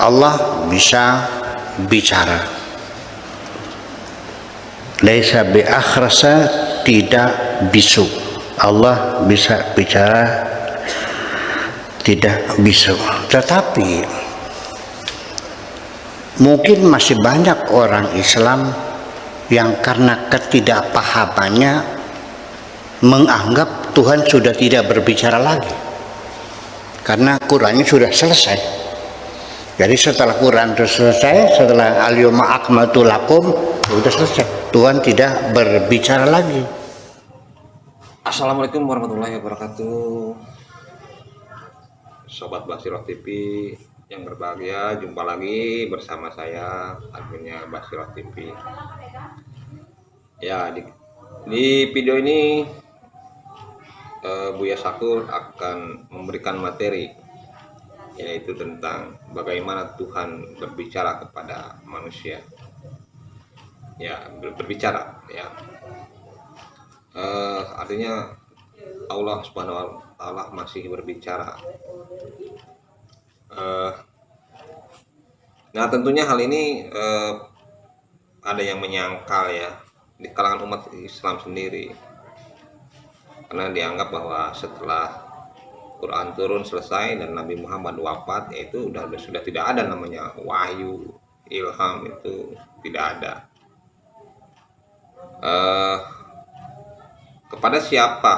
Allah bisa bicara. Laisa bi akhrasa, tidak bisu. Allah bisa bicara, tidak bisu. Tetapi mungkin masih banyak orang Islam yang karena ketidakpahamannya menganggap Tuhan sudah tidak berbicara lagi, karena Qurannya sudah selesai. Jadi setelah Quran itu selesai, setelah al-yawma akmaltu lakum, sudah selesai, Tuhan tidak berbicara lagi. Assalamualaikum warahmatullahi wabarakatuh. Sobat Basirah TV yang berbahagia, jumpa lagi bersama saya, adminnya Basirah TV. Ya, di video ini Buya Syakur akan memberikan materi, yaitu tentang bagaimana Tuhan berbicara kepada manusia. Ya, berbicara ya. Artinya Allah Subhanahu wa Ta'ala masih berbicara. Nah, tentunya hal ini ada yang menyangkal ya di kalangan umat Islam sendiri, karena dianggap bahwa setelah Quran turun selesai dan Nabi Muhammad wafat, yaitu sudah tidak ada namanya wahyu, ilham, itu tidak ada. Kepada siapa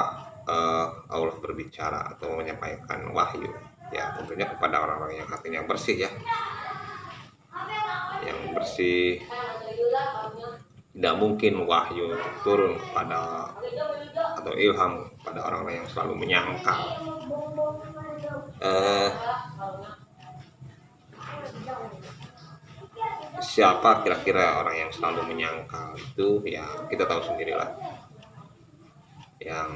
Allah berbicara atau menyampaikan wahyu? Ya, tentunya kepada orang-orang yang hatinya bersih ya, yang bersih. Tidak mungkin wahyu turun kepada atau ilham pada orang-orang yang selalu menyangkal. Siapa kira-kira orang yang selalu menyangkal itu? Ya, kita tahu sendirilah. Yang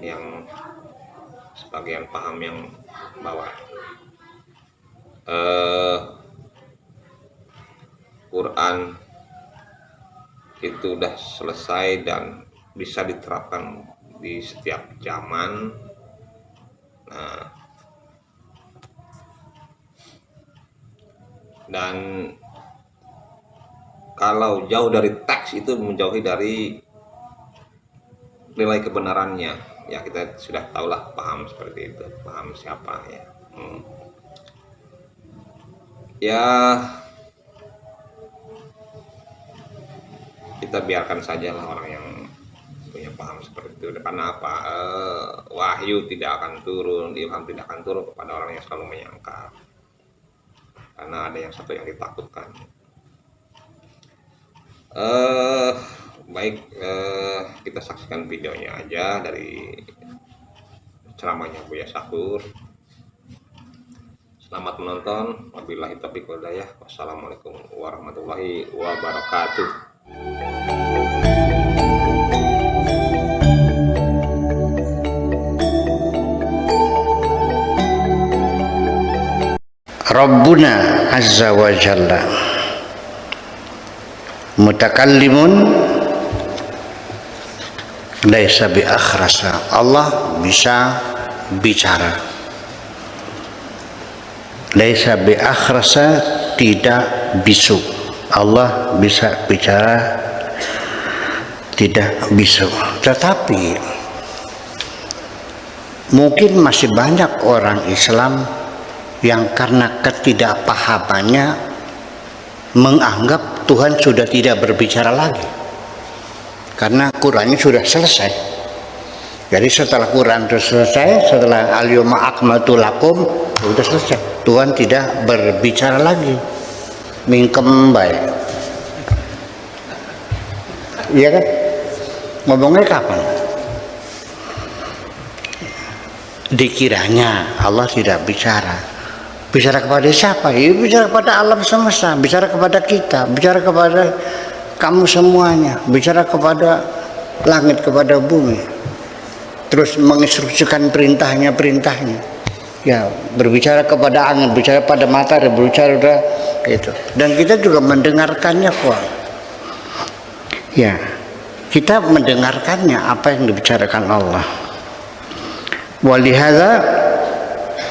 yang sebagian paham yang bahwa Quran itu udah selesai dan bisa diterapkan di setiap zaman. Nah, dan kalau jauh dari teks itu menjauhi dari nilai kebenarannya, ya kita sudah tahulah paham seperti itu, paham siapa ya. Ya, kita biarkan sajalah orang yang punya paham seperti itu. Karena apa? Wahyu tidak akan turun, ilham tidak akan turun kepada orang yang selalu menyangkal, karena ada yang satu yang ditakutkan. Baik, kita saksikan videonya aja dari ceramahnya Buya Syakur. Selamat menonton. Wabillahi taufiq wal hidayah. Wassalamualaikum warahmatullahi wabarakatuh. Rabbuna Azza wa Jalla mutakallimun laisa bi akhrasa. Allah bisa bicara. Laisa bi akhrasa, tidak bisu. Allah bisa bicara, tidak bisu. Tetapi mungkin masih banyak orang Islam yang karena ketidakpahamannya menganggap Tuhan sudah tidak berbicara lagi, karena Qurannya sudah selesai. Jadi setelah Quran itu selesai, setelah al-yawma akmaltu lakum, sudah selesai, Tuhan tidak berbicara lagi. Mingkem baik, iya kan? Ngomongnya kapan? Dikiranya Allah tidak bicara. Bicara kepada siapa? Ya, bicara kepada alam semesta, bicara kepada kita, bicara kepada kamu semuanya, bicara kepada langit, kepada bumi. Terus menginstruksikan perintahnya. Ya, berbicara kepada angin, bicara pada matahari, berbicara itu. Dan kita juga mendengarkannya kok. Ya, kita mendengarkannya apa yang dibicarakan Allah. Walihada,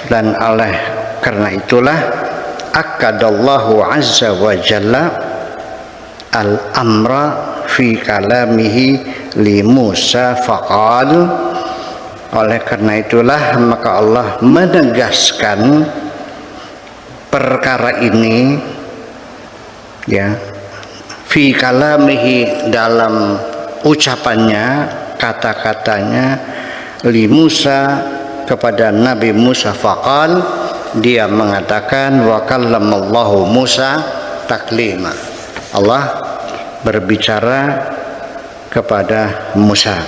dan oleh karena itulah akadallahu azza wa jalla al-amra fi kalamihi li Musa faqal. Oleh karena itulah maka Allah menegaskan perkara ini ya, fi kalamihi dalam ucapannya, kata-katanya, li Musa kepada Nabi Musa faqal, dia mengatakan wa kallamallahu Musa taklima. Allah berbicara kepada Musa.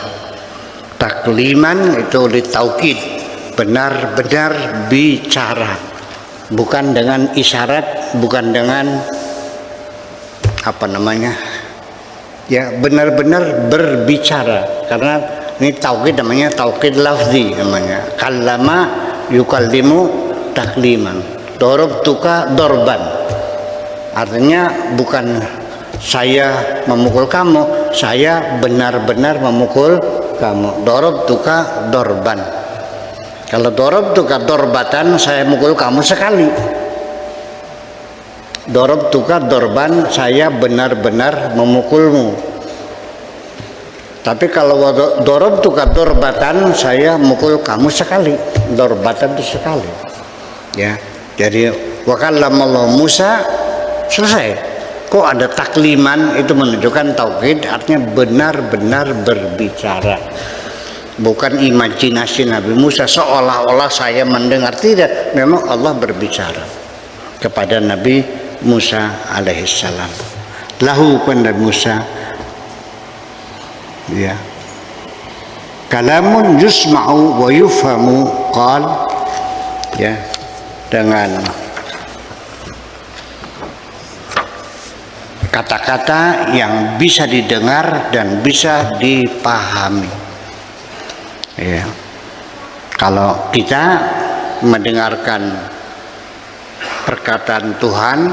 Takliman itu litaukid, benar-benar bicara, bukan dengan isyarat, bukan dengan apa namanya ya, benar-benar berbicara. Karena ini taukid namanya taukid lafzi, namanya kallama yukallimu takliman, darabtuka darban, artinya bukan saya memukul kamu, saya benar-benar memukul kamu. Darabtuka darban, kalau darabtuka darbatan, saya mukul kamu sekali. Darabtuka darban, saya benar-benar memukulmu. Tapi kalau darabtuka darbatan, saya mukul kamu sekali. Darbatan itu sekali. Ya, jadi wa kallamallahu Musa, selesai. Kok ada takliman, itu menunjukkan taukid, artinya benar-benar berbicara, bukan imajinasi Nabi Musa seolah-olah saya mendengar. Tidak, memang Allah berbicara kepada Nabi Musa alaihissalam. Lahu kepada Musa ya kalamun yusma'u wa yufhamu qal, ya, dengan kata-kata yang bisa didengar dan bisa dipahami. Ya. Kalau kita mendengarkan perkataan Tuhan,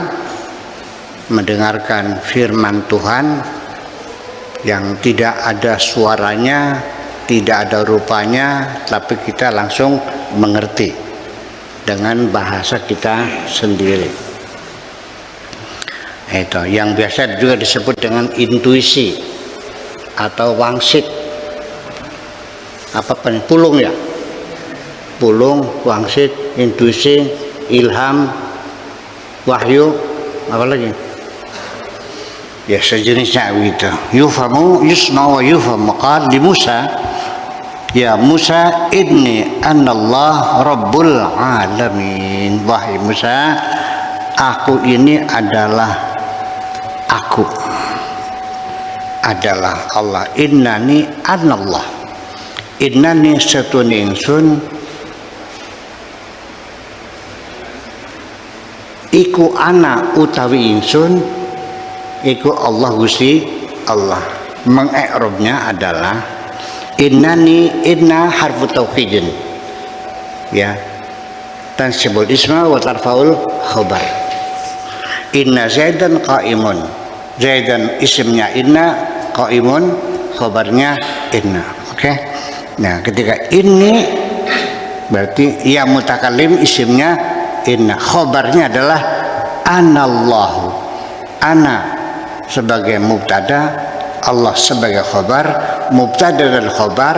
mendengarkan firman Tuhan yang tidak ada suaranya, tidak ada rupanya, tapi kita langsung mengerti dengan bahasa kita sendiri. Itu yang biasa juga disebut dengan intuisi atau wangsit. Apa pulung ya? Pulung, wangsit, intuisi, ilham, wahyu, apa lagi? Ya sejenisnya begitu. Yufamu yusma wa yufamu. Qala li Musa, ya Musa inni anallah rabbul alamin. Wahai Musa, aku ini adalah Allah. Innani anallah. Innani satun ingsun iku ana utawi ingsun iku Allah Gusti Allah. Mengi'rabnya adalah innani, inna harfu taukidin, ya, tansibul isma wa tarfaul khabar. Inna zaidan qaimun, zaidan isimnya inna, qaimun khabarnya inna. Oke. Nah, ketika ini berarti ya mutakallim isimnya inna, khabarnya adalah anallahu. Ana sebagai mubtada, Allah sebagai khabar. Mubtada dan khabar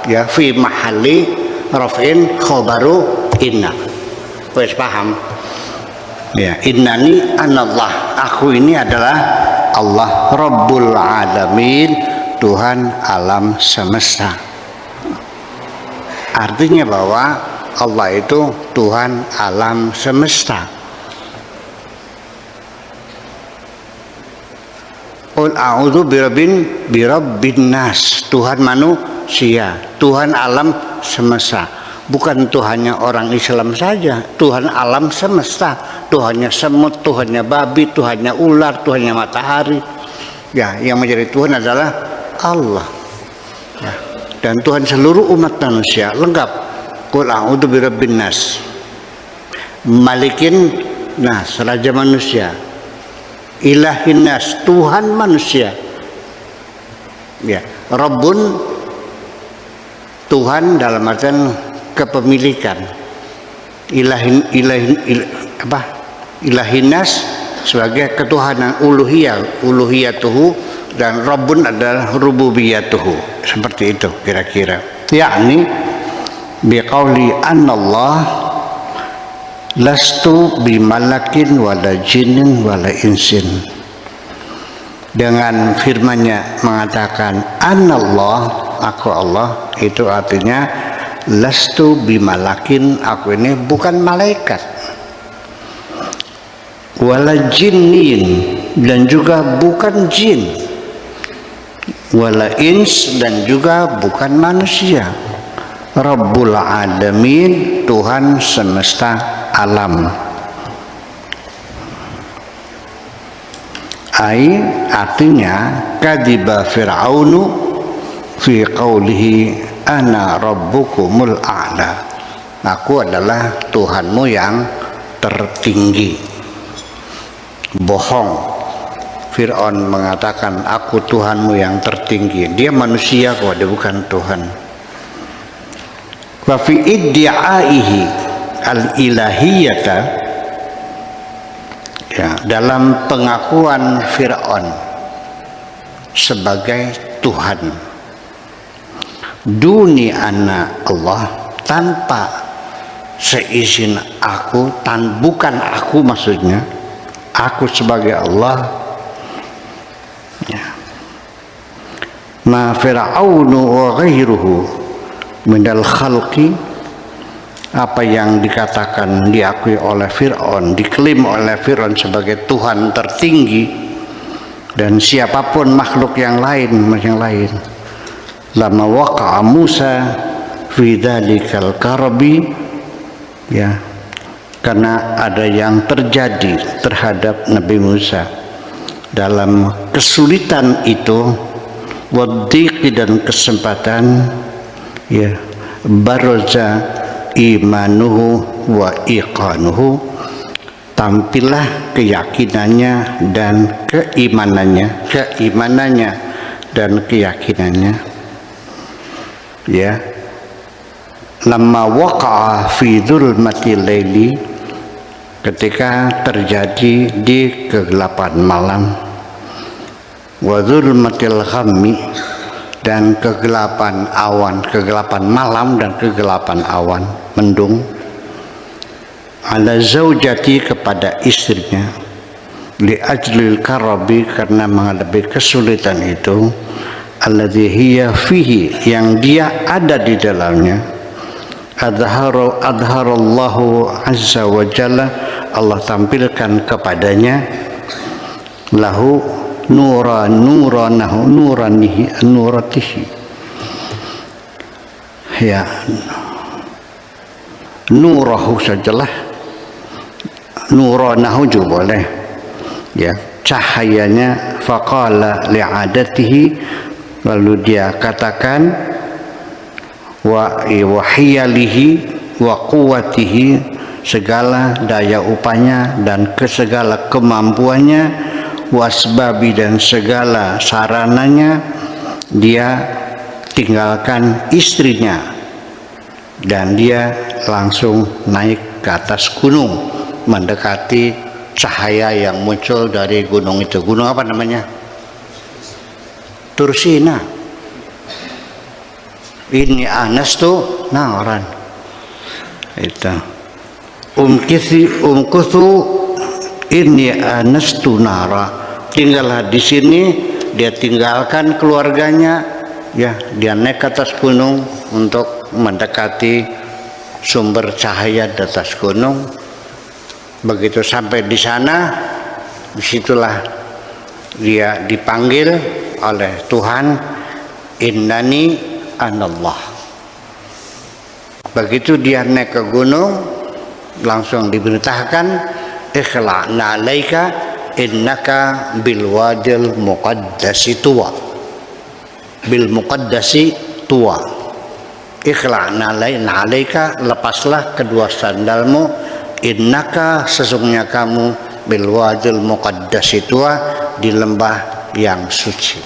ya fi mahalli raf'in khabaru inna. Wes paham? Ya, innani anallah, aku ini adalah Allah Rabbul Alamin, Tuhan alam semesta. Artinya bahwa Allah itu Tuhan alam semesta. Qul a'udzu birabbin nas, Tuhan manusia, Tuhan alam semesta. Bukan Tuhannya orang Islam saja, Tuhan alam semesta. Tuhannya semut, Tuhannya babi, Tuhannya ular, Tuhannya matahari. Ya, yang menjadi Tuhan adalah Allah. Ya. Dan Tuhan seluruh umat manusia, lengkap. Qul a'udzu birabbin nas, malikin nas, raja manusia, ilahin nas, Tuhan manusia. Ya, Rabbun, Tuhan dalam artian kepemilikan. ilahinas sebagai ketuhanan uluhiyatuhu, dan Rabbun adalah rububiyatuhu. Seperti itu kira-kira. Yakni biqauli annallah lastu bimalakin wala jinnin wala insin. Dengan firman-Nya mengatakan annallah, aku Allah, itu artinya lastu bimalakin, aku ini bukan malaikat, wala jinnin, dan juga bukan jin, wala ins, dan juga bukan manusia. Rabbul alamin, Tuhan semesta alam. Artinya kadiba fir'aunu fi qawlihi ana rabbukumul a'la, aku adalah Tuhanmu yang tertinggi. Bohong Fir'aun mengatakan aku Tuhanmu yang tertinggi, dia manusia kok, dia bukan Tuhan. Wa fi iddi'aihi al-ilahiyata, ya, dalam pengakuan Fir'aun sebagai Tuhan, duni anna Allah, tanpa seizin aku, bukan aku, maksudnya aku sebagai Allah, ya. Ma fir'aunu wa ghairuhu minal khalqi, apa yang dikatakan diakui oleh Fir'aun, diklaim oleh Fir'aun sebagai Tuhan tertinggi, dan siapapun makhluk yang lain, lama waqa'a Musa fi dzalikal karbi, ya, karena ada yang terjadi terhadap Nabi Musa dalam kesulitan itu, wadhiqi, dan kesempatan, ya, baraza imanuhu wa iqanuhu, tampillah keyakinannya dan keimanannya dan keyakinannya, ya. Lamma waqa'a fi dzulmatil laili, ketika terjadi di kegelapan malam, wa dzulmatil ghammi, dan kegelapan awan, kegelapan malam dan kegelapan awan, mendung, ala zaujati, kepada istrinya, li ajlil karabi, karena menghadapi kesulitan itu, alladzi hiya fihi, yang dia ada di dalamnya, adharallahu azza wa jalla, Allah tampilkan kepadanya, lahu nuratihi, ya, nurahu sajalah, nuranahu juga boleh, ya, cahayanya. Faqala li'adatihi, lalu dia katakan, wa hiyalihi wa quwwatihi, segala daya upaya dan segala kemampuannya, wasbabi, dan segala sarananya, dia tinggalkan istrinya dan dia langsung naik ke atas gunung, mendekati cahaya yang muncul dari gunung itu. Gunung apa namanya? Tursina. Ini anastu naran, itu umkuthu ini anastu nara, tinggallah di sini. Dia tinggalkan keluarganya, ya, dia naik ke atas gunung untuk mendekati sumber cahaya di atas gunung. Begitu sampai di sana, disitulah dia dipanggil oleh Tuhan, innani anallah. Begitu dia naik ke gunung, langsung diberitakan, ikhla'na alaika innaka bil wadil muqaddasi tuwa, bil muqaddasi tuwa. Ikhla'na alaika, lepaslah kedua sandalmu, innaka, sesungguhnya kamu, bil wadil muqaddasi tuwa, di lembah yang suci.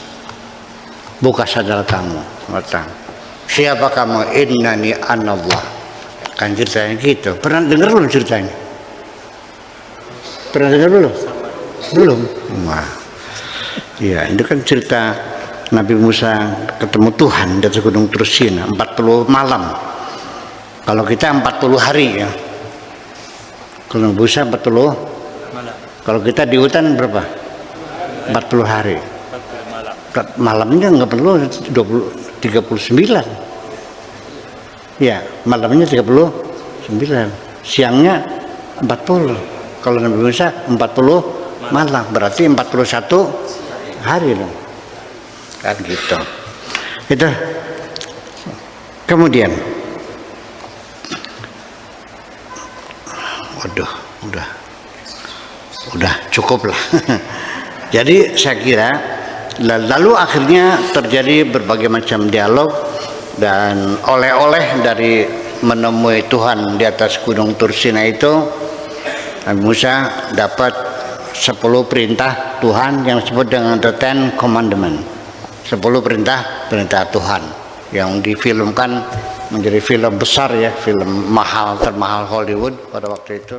Buka sandal kamu, datang. Siapa kamu? Innani anallah, kan ceritanya gitu. Pernah dengar belum ceritanya? Pernah dengar belum? Belum. Wah. Iya, itu kan cerita Nabi Musa ketemu Tuhan di atas Gunung Tursina 40 malam. Kalau kita 40 hari ya. Kalau Nabi Musa 40 malam. Kalau kita di hutan berapa? 40 hari. 40 malam. Malamnya nggak perlu 39. Ya, malamnya 39. Siangnya 40. Kalau Nabi Musa 40 malam, berarti 41 hari dong. Kan gitu. Itu. Kemudian waduh, udah cukup lah. Jadi saya kira lalu akhirnya terjadi berbagai macam dialog dan oleh-oleh dari menemui Tuhan di atas Gunung Tursina itu. Nabi Musa dapat 10 perintah Tuhan yang disebut dengan The Ten Commandment. 10 perintah Tuhan yang difilmkan menjadi film besar ya, film mahal termahal Hollywood pada waktu itu.